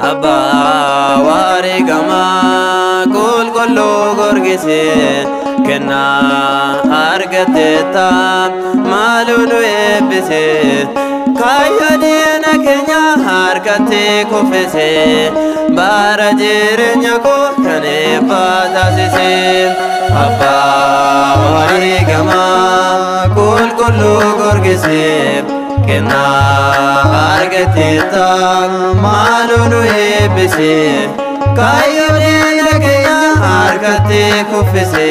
Abba wari gama kul kullu gorgise kenna argateta malunu ebise kayadina kenya harkate kufese bara jirenya ko kane badasise Abba wari gama kul kullu gorgise kenna argateta malunu ebise kayodina kenya harkate kufise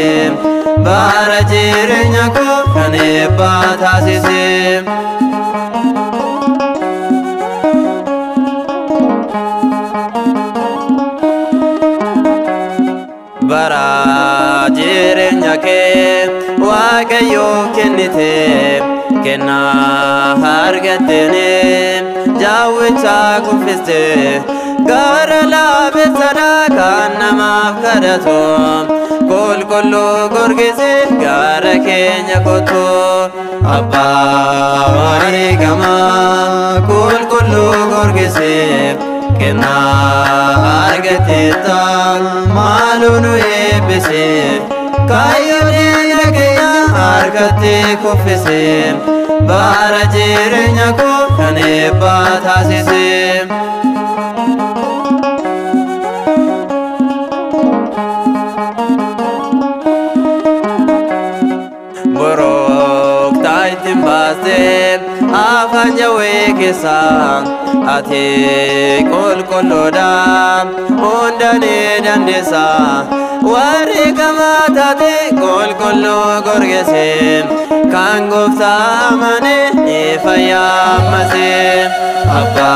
bara jirenya ko kane badasise bara jirenya ke waaqayyo kennite kenna hargatene jawwicha kufiste gara labe sadaka namaaf kadhatu kulkullu gorgise gara keenya kottu Abba wari gama kulkullu gorgise kenna argateta malunu ebise kayodina kenya harkate kufise bara jirenya ko kane badasise borok taitim baste afanya wekesa ate kulkulloda undane dandesa wari gamatate kulkullu gorgese kangofta mane ifayamase Abba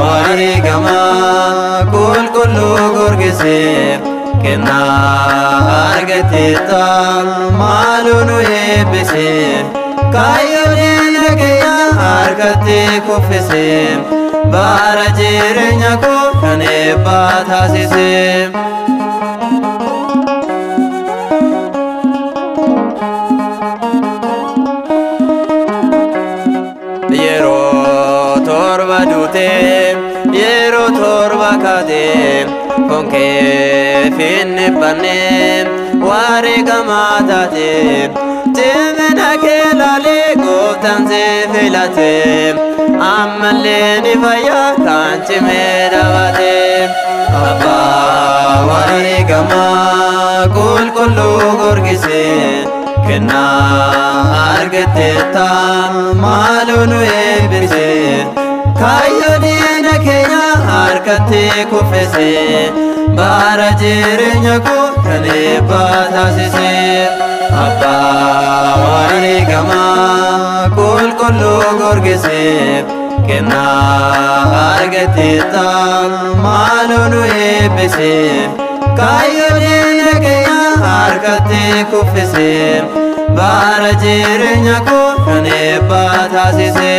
wari gama kulkullu gorgese kenna argateta malunu ebise kayodina kenya harkate kufise bara jirenya ko kane badasise yero torba dute yero torba kade konke finne banne wari gamatate temena kelale gotanze filate amalle ni faya kanchi medavate Abba wari gama kulkullu gorgise kenna argateta malunu ebise kayodina kenya harkate kufise bara jirenya ko kane badasise Abba wari gama kulkullu gorgise kenna argateta malunu ebise kayodina kenya harkate kufise bara jirenya ko kane badasise